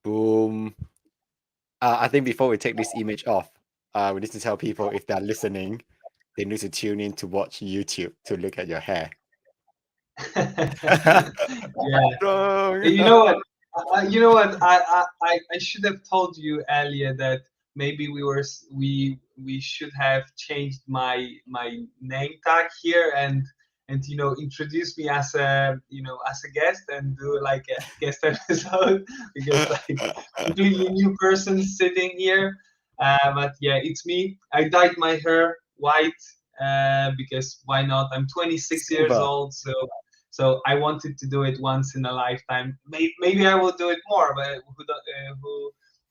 Boom. I think before we take this image off, we need to tell people if they're listening, they need to tune in to watch YouTube to look at your hair. Yeah. Wrong. You know what? You know what? I should have told you earlier that maybe we should have changed my name tag here and introduce me as a as a guest and do like a guest episode because like completely new person sitting here. But yeah, it's me. I dyed my hair white because why not? I'm 26 years Silver. old, so I wanted to do it once in a lifetime. Maybe I will do it more, but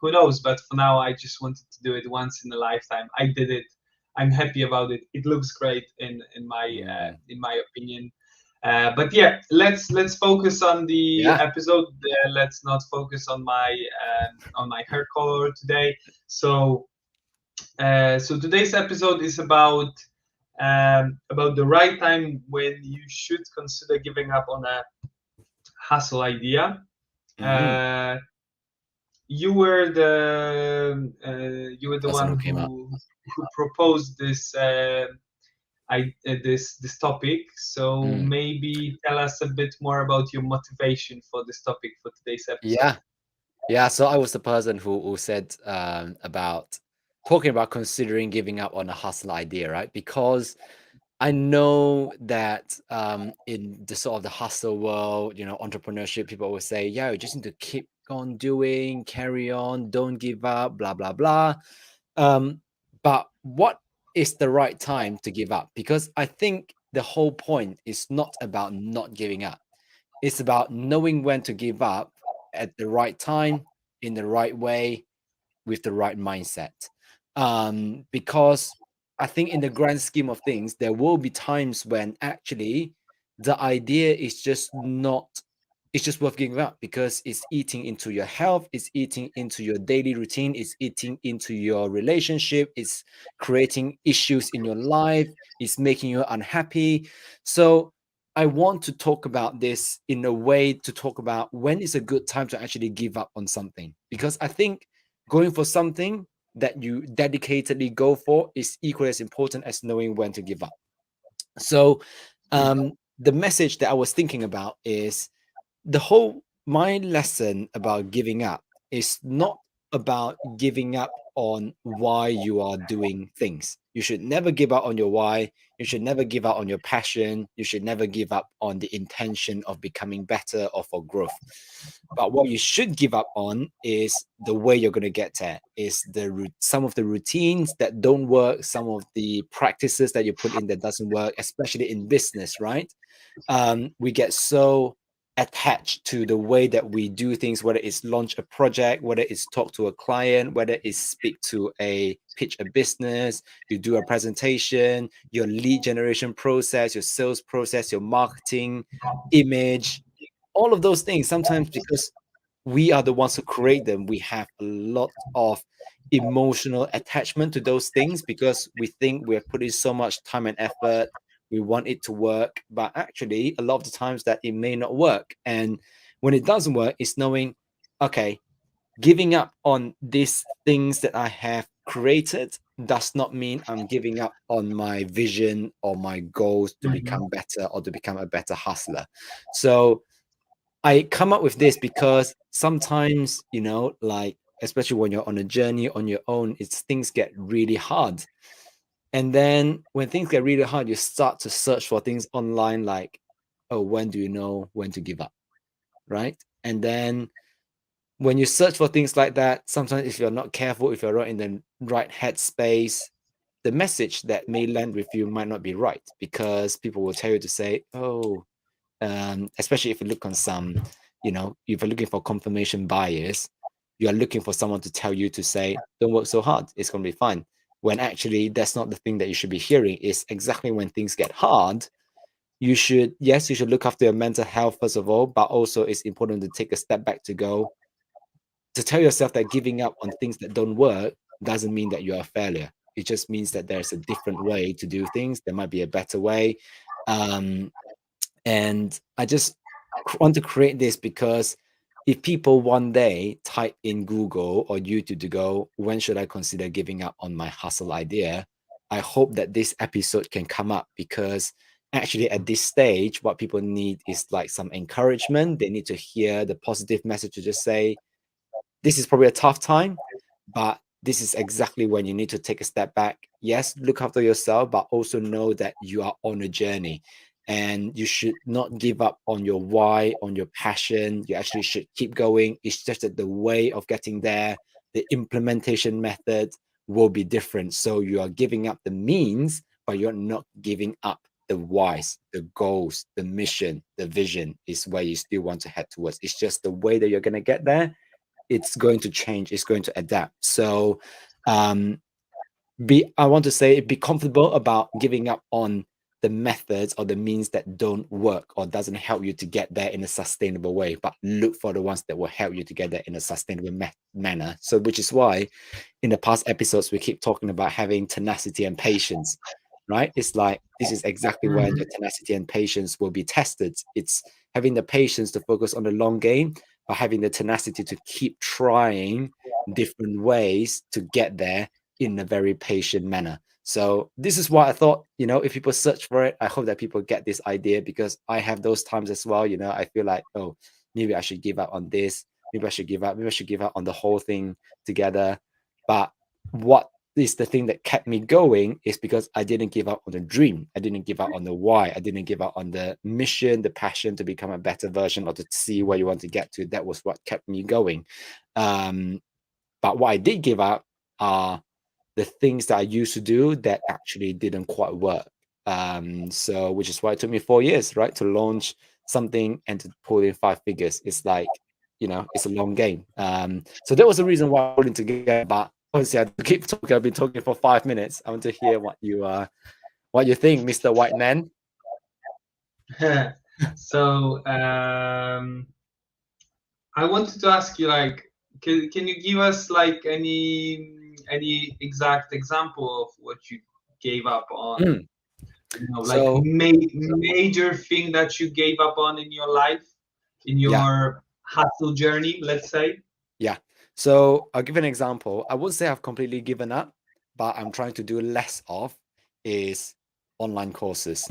who knows? But for now, I just wanted to do it once in a lifetime. I did it. I'm happy about it. It looks great in my opinion. But yeah, let's focus on the Yeah. episode. Let's not focus on my hair color today. So today's episode is about the right time when you should consider giving up on a hustle idea. Mm-hmm. You were the That's one what came up. who proposed this topic. So Mm. maybe tell us a bit more about your motivation for this topic for today's episode. Yeah. Yeah. So I was the person who said about talking about considering giving up on a hustle idea, right? Because I know that in the sort of the hustle world, entrepreneurship, people always say, yeah, you just need to keep on doing, carry on, don't give up, blah, blah, blah. But what is the right time to give up? Because I think the whole point is not about not giving up. It's about knowing when to give up at the right time, in the right way, with the right mindset. Because I think in the grand scheme of things, there will be times when actually the idea is just not, it's just worth giving up because it's eating into your health, it's eating into your daily routine, it's eating into your relationship, it's creating issues in your life, it's making you unhappy. So I want to talk about this in a way to talk about when is a good time to actually give up on something. Because I think going for something that you dedicatedly go for is equally as important as knowing when to give up. So, the message that I was thinking about is my lesson about giving up is not about giving up on why you are doing things. You should never give up on your why. You should never give up on your passion. You should never give up on the intention of becoming better or for growth. But what you should give up on is the way you're going to get there, is some of the routines that don't work, some of the practices that you put in that doesn't work, especially in business, right? We get so attached to the way that we do things, whether it's launch a project, whether it's talk to a client, whether it's speak to pitch a business, you do a presentation, your lead generation process, your sales process, your marketing, image, all of those things. Sometimes because we are the ones who create them, we have a lot of emotional attachment to those things because we think we're putting so much time and effort, we want it to work, but actually a lot of the times that it may not work. And when it doesn't work, it's knowing, okay, giving up on these things that I have created does not mean I'm giving up on my vision or my goals to become better or to become a better hustler. So I come up with this because sometimes, like, especially when you're on a journey on your own, things get really hard. And then when things get really hard, you start to search for things online like, oh, when do you know when to give up? Right. And then when you search for things like that, sometimes if you're not careful, if you're not in the right headspace, the message that may land with you might not be right because people will tell you to say, oh, especially if you look on some, if you're looking for confirmation bias, you are looking for someone to tell you to say, don't work so hard, it's going to be fine. When actually that's not the thing that you should be hearing. Is exactly when things get hard, you should look after your mental health first of all, but also it's important to take a step back to tell yourself that giving up on things that don't work doesn't mean that you're a failure. It just means that there's a different way to do things. There might be a better way. And I just want to create this because if people one day type in Google or YouTube to go, when should I consider giving up on my hustle idea? I hope that this episode can come up, because actually at this stage, what people need is like some encouragement. They need to hear the positive message to just say, this is probably a tough time, but this is exactly when you need to take a step back. Yes, look after yourself, but also know that you are on a journey and you should not give up on your why, on your passion. You actually should keep going. It's just that the way of getting there, the implementation method will be different. So you are giving up the means, but you're not giving up the whys, the goals, the mission, the vision is where you still want to head towards. It's just the way that you're going to get there, it's going to change, it's going to adapt. So um I want to say, be comfortable about giving up on the methods or the means that don't work or doesn't help you to get there in a sustainable way, but look for the ones that will help you to get there in a sustainable manner. So which is why in the past episodes we keep talking about having tenacity and patience, right? It's like this is exactly when Mhm. your tenacity and patience will be tested. It's having the patience to focus on the long game, but having the tenacity to keep trying different ways to get there in a very patient manner. So this is why I thought, if people search for it, I hope that people get this idea, because I have those times as well. I feel like, oh, maybe I should give up on this. Maybe I should give up. Maybe I should give up on the whole thing together. But what is the thing that kept me going is because I didn't give up on the dream. I didn't give up on the why. I didn't give up on the mission, the passion to become a better version or to see where you want to get to. That was what kept me going. But what I did give up are the things that I used to do that actually didn't quite work. So which is why it took me 4 years, right, to launch something and to pull in 5 figures. It's like, it's a long game. So that was the reason why I put it together. But obviously, I keep talking. I've been talking for 5 minutes. I want to hear what you think, Mr. White Man. So I wanted to ask you, like, can you give us like any exact example of what you gave up on? Mm. Like So major thing that you gave up on in your life, in yeah, your hustle journey, let's say. yeah. So I'll give an example. I would say I've completely given up, but I'm trying to do less of is online courses.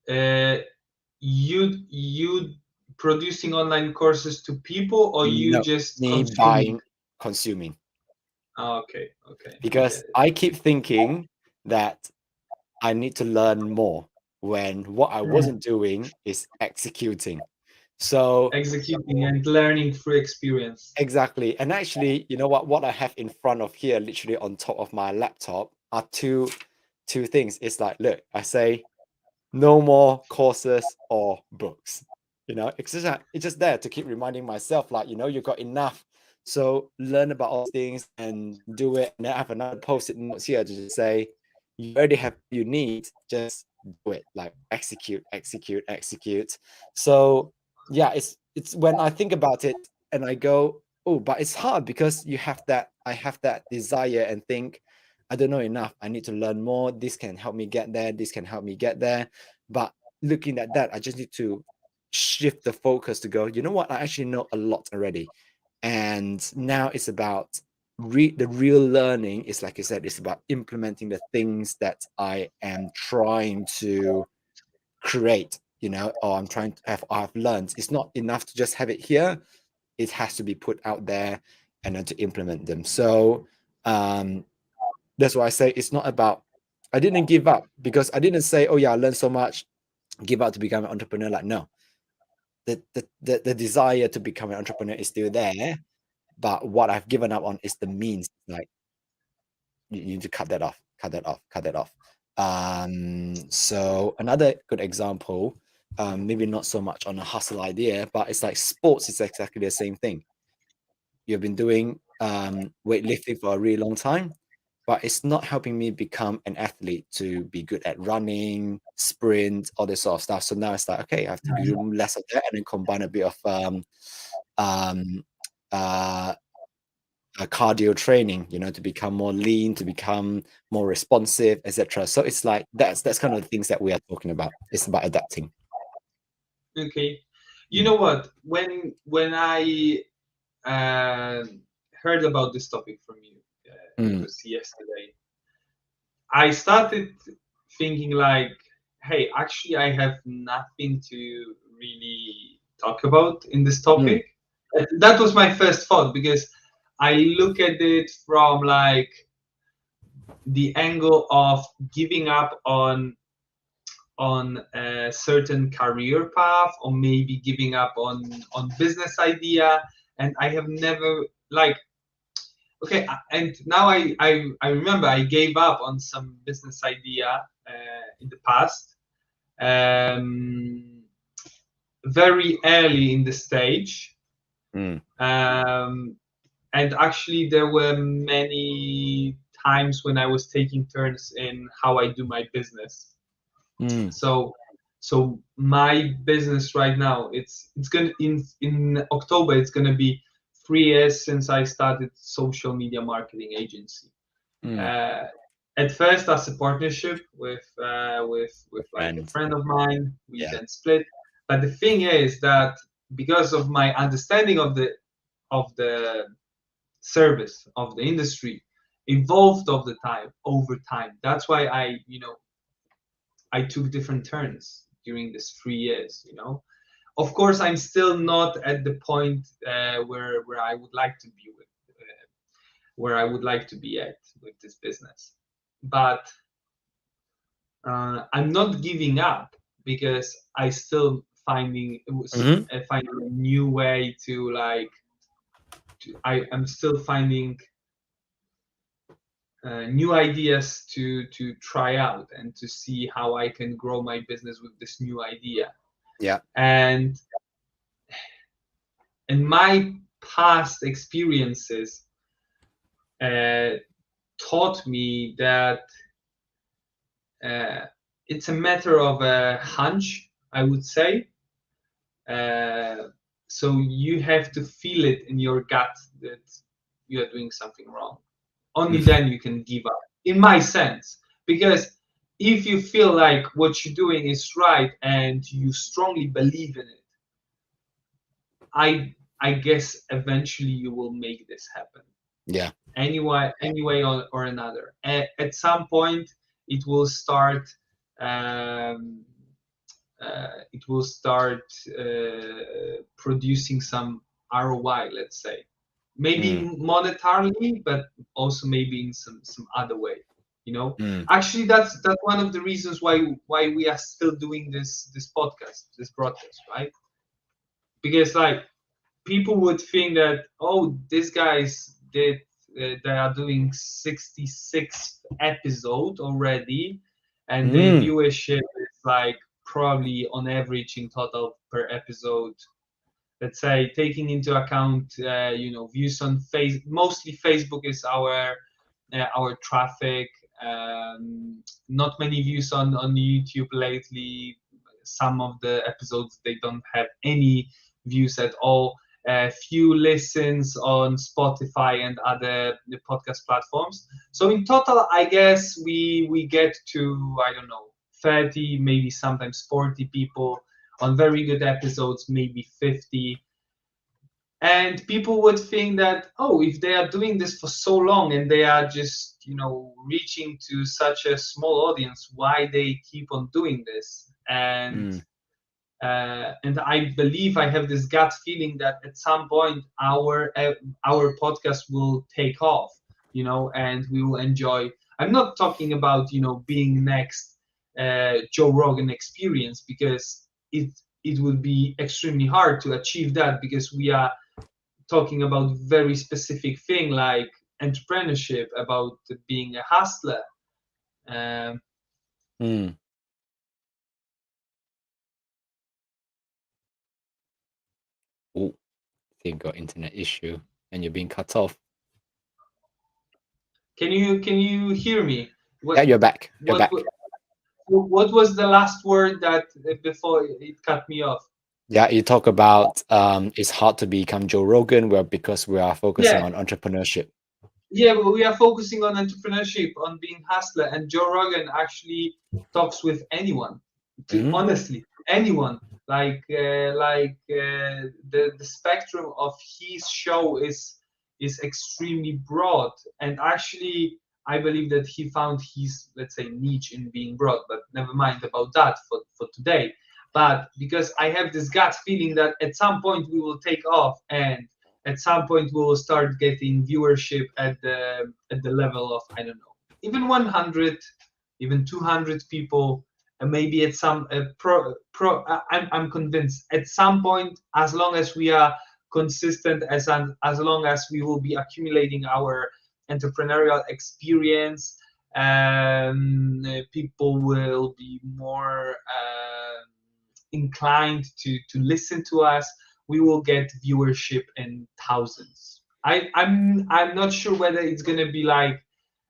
Uh, you producing online courses to people, or you No, just me consuming? buying, consuming. Oh, okay, okay, I get Because it. I keep thinking that I need to learn more when what I wasn't doing is executing. So Executing and learning through experience. exactly. And actually, you know what I have in front of here, literally on top of my laptop, are two things. It's like, look, I say no more courses or books. It's just there to keep reminding myself, like, you got enough. So learn about all things and do it. And then I have another post-it notes here to just say, you already have what you need, just do it. Like execute, execute, execute. So yeah, it's when I think about it and I go, oh, but it's hard because I have that desire and think, I don't know enough. I need to learn more. This can help me get there. This can help me get there. But looking at that, I just need to shift the focus to go, you know what? I actually know a lot already. And now it's about the real learning is, like I said, it's about implementing the things that I am trying to create, or I'm trying to have, I've learned. It's not enough to just have it here. It has to be put out there and then to implement them. So that's why I say it's not about, I didn't give up because I didn't say, oh yeah, I learned so much, give up to become an entrepreneur. Like, no, the desire to become an entrepreneur is still there, but what I've given up on is the means. Like, you need to cut that off, cut that off, cut that off. So another good example, maybe not so much on a hustle idea, but it's like sports is exactly the same thing. You've been doing weightlifting for a really long time, but it's not helping me become an athlete to be good at running, sprint, all this sort of stuff. So now it's like, okay, I have to do less of that and then combine a bit of um, uh, cardio training, to become more lean, to become more responsive, etc. So it's like that's kind of the things that we are talking about. It's about adapting. Okay. You know what? When I heard about this topic from you, it Mm, was yesterday. I started thinking like, hey, actually, I have nothing to really talk about in this mm, topic. That was my first thought because I look at it from like the angle of giving up on a certain career path, or maybe giving up on business idea. And I have never like, okay, and now I remember I gave up on some business idea in the past, um, very early in the stage. mm, um, and actually there were many times when I was taking turns in how I do my business. mm, So so my business right now, it's gonna in October it's gonna be 3 years since I started social media marketing agency. mm. uh, at first as a partnership with like a Friends. friend of mine. We Yeah. then split, but the thing is that because of my understanding of the service of the industry evolved over time. That's why I took different turns during this 3 years. Of course, I'm still not at the point where I would like to be where I would like to be at with this business. But I'm not giving up because I still Hmm. finding a new way to like. I am still finding new ideas to try out and to see how I can grow my business with this new idea. Yeah. And my past experiences uh, taught me that uh, it's a matter of a hunch, I would say. Uh, so you have to feel it in your gut that you are doing something wrong. Only then you can give up, in my sense. Because if you feel like what you're doing is right and you strongly believe in it, I guess eventually you will make this happen. Yeah. Any way or another. At some point, it will start. Um, producing some ROI, let's say, maybe Mm, monetarily, but also maybe in some other way. mm, Actually, that's one of the reasons why we are still doing this podcast, this broadcast, right? Because like people would think that, oh, these guys did they are doing 66th episode already, and their mm, viewership is like probably on average in total per episode, let's say, taking into account views on mostly Facebook is our traffic. Not many views on YouTube lately. Some of the episodes, they don't have any views at all. Few listens on Spotify and other the podcast platforms. So in total, I guess we get to, I don't know, 30, maybe sometimes 40 people on very good episodes, maybe 50. And people would think that, oh, if they are doing this for so long and they are just reaching to such a small audience, why they keep on doing this? and mm. and I believe, I have this gut feeling that at some point our podcast will take off, and we will enjoy. I'm not talking about being next Joe Rogan experience, because it would be extremely hard to achieve that, because we are talking about very specific thing like entrepreneurship, about being a hustler. Um, Mm. Oh, think got internet issue and you're being cut off. can you hear me? Yeah, What you're back. You're what back. what was the last word that before it cut me off? Yeah, you talk about it's hard to become Joe Rogan, well, because we are focusing Yeah, on entrepreneurship. yeah, but we are focusing on entrepreneurship, on being hustler, and Joe Rogan actually talks with anyone. Hmm. Honestly, anyone. The spectrum of his show is extremely broad, and actually I believe that he found his, let's say, niche in being broad. But never mind about that for today. But because I have this gut feeling that at some point we will take off, and at some point we will start getting viewership at the level of, I don't know, even 100, even 200 people, and maybe at some I'm convinced at some point, as long as we are consistent, as long as we will be accumulating our entrepreneurial experience, people will be more inclined to listen to us. We will get viewership in thousands. I'm not sure whether it's gonna be like,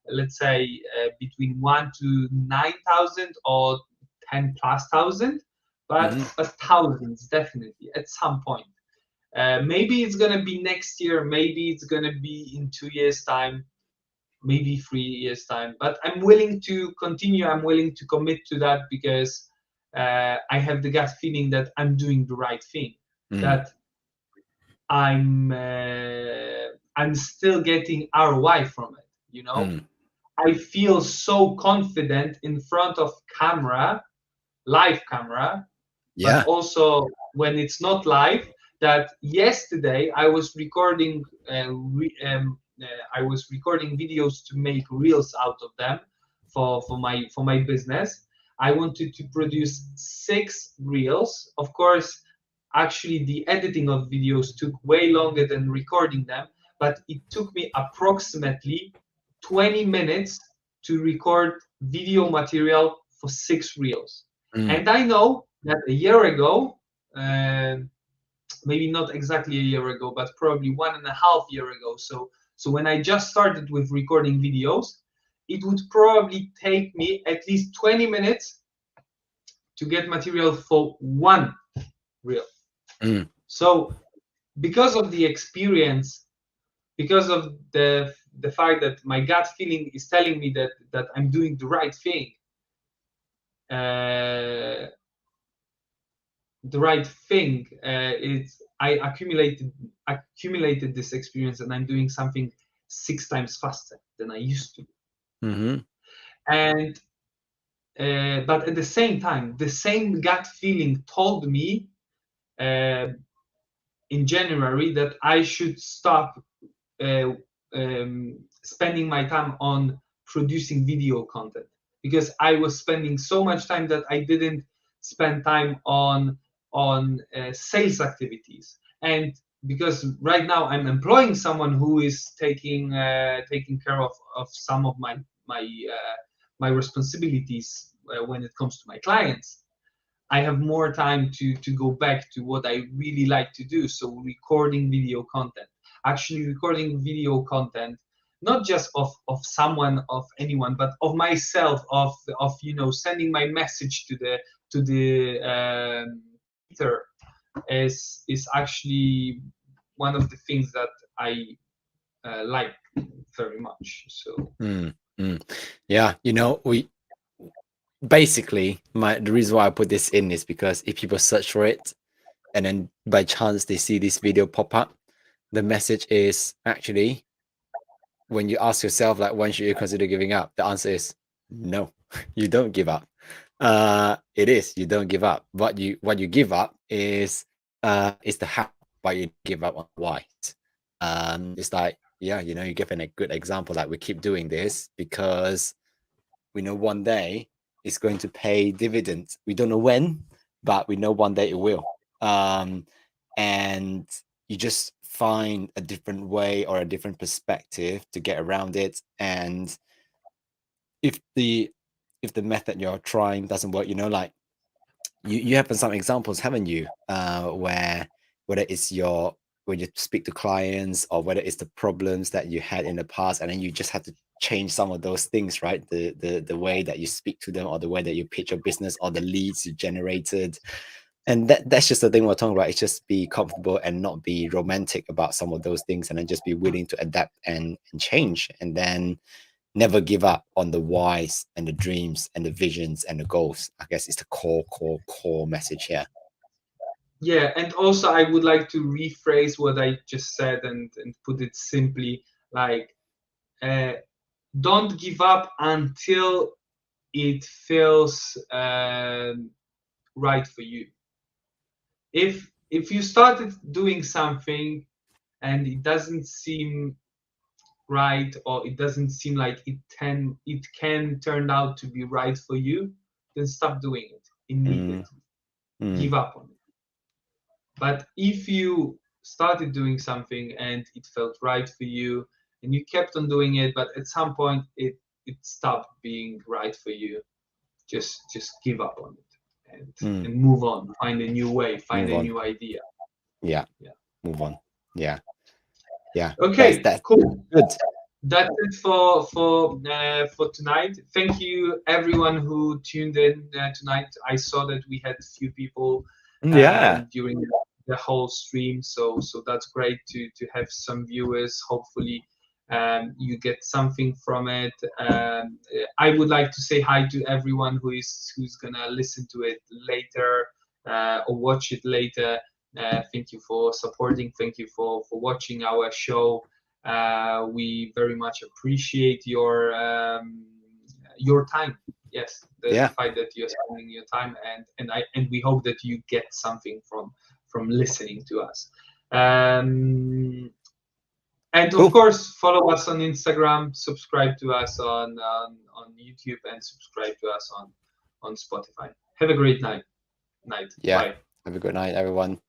let's say, between 1 to 9,000 or 10 plus thousand, but thousands definitely at some point. Maybe it's gonna be next year, maybe it's gonna be in 2 years time, maybe 3 years time, but I'm willing to continue, I'm willing to commit to that, because I have the gut feeling that I'm doing the right thing, that I'm still getting ROI from it, you know. I feel so confident in front of camera, live camera, but Yeah. also when it's not live. That yesterday I was recording, I was recording videos to make reels out of them for my business. I wanted to produce 6 reels. Of course, actually the editing of videos took way longer than recording them, but it took me approximately 20 minutes to record video material for 6 reels. And I know that a year ago, maybe not exactly a year ago, but probably 1.5 years ago. So when I just started with recording videos, it would probably take me at least 20 minutes to get material for 1 reel. So because of the experience, because of the fact that my gut feeling is telling me that I'm doing the right thing, it's I accumulated this experience, and I'm doing something 6 times faster than I used to. And but at the same time, the same gut feeling told me in January that I should stop spending my time on producing video content, because I was spending so much time that I didn't spend time on sales activities. And because right now I'm employing someone who is taking care of some of my responsibilities when it comes to my clients, I have more time to go back to what I really like to do. So recording video content, actually recording video content, not just of someone, of anyone, but of myself, of sending my message to the ether, is actually one of the things that I like very much. So Yeah, we basically the reason why I put this in is because if people search for it and then by chance they see this video pop up, the message is actually, when you ask yourself like, when should you consider giving up, the answer is no. You don't give up. It is, you don't give up. What you give up is the how, but you give up on why. It's like, yeah, you give a good example, like we keep doing this because we know one day it's going to pay dividends. We don't know when, but we know one day it will. And you just find a different way or a different perspective to get around it. And if the method you're trying doesn't work, like you have some examples, haven't you? Where whether it's when you speak to clients, or whether it's the problems that you had in the past, and then you just have to change some of those things, right? The way that you speak to them, or the way that you pitch your business, or the leads you generated. And that's just the thing we're talking about. It's just be comfortable and not be romantic about some of those things, and then just be willing to adapt and change. And then never give up on the whys and the dreams and the visions and the goals. I guess it's the core message here. Yeah, and also I would like to rephrase what I just said and put it simply, like, don't give up until it feels right for you. If you started doing something and it doesn't seem right, or it doesn't seem like it can turn out to be right for you, then stop doing it immediately. Give up on it. But if you started doing something and it felt right for you and you kept on doing it, but at some point it stopped being right for you, just give up on it and move on. Find a new way, find a new idea. Yeah. Yeah. Move on. Yeah. Yeah. Okay, That's cool. good. That's it for tonight. Thank you everyone who tuned in tonight. I saw that we had a few people Yeah. during the whole stream, so that's great to have some viewers. Hopefully, you get something from it. I would like to say hi to everyone who's gonna listen to it later or watch it later. Thank you for supporting. Thank you for watching our show. We very much appreciate your time. Yes, the fact that you're spending your time, and we hope that you get something from listening to us. And of course, follow us on Instagram, subscribe to us on YouTube, and subscribe to us on Spotify. Have a great night. Yeah. Bye. Have a good night, everyone.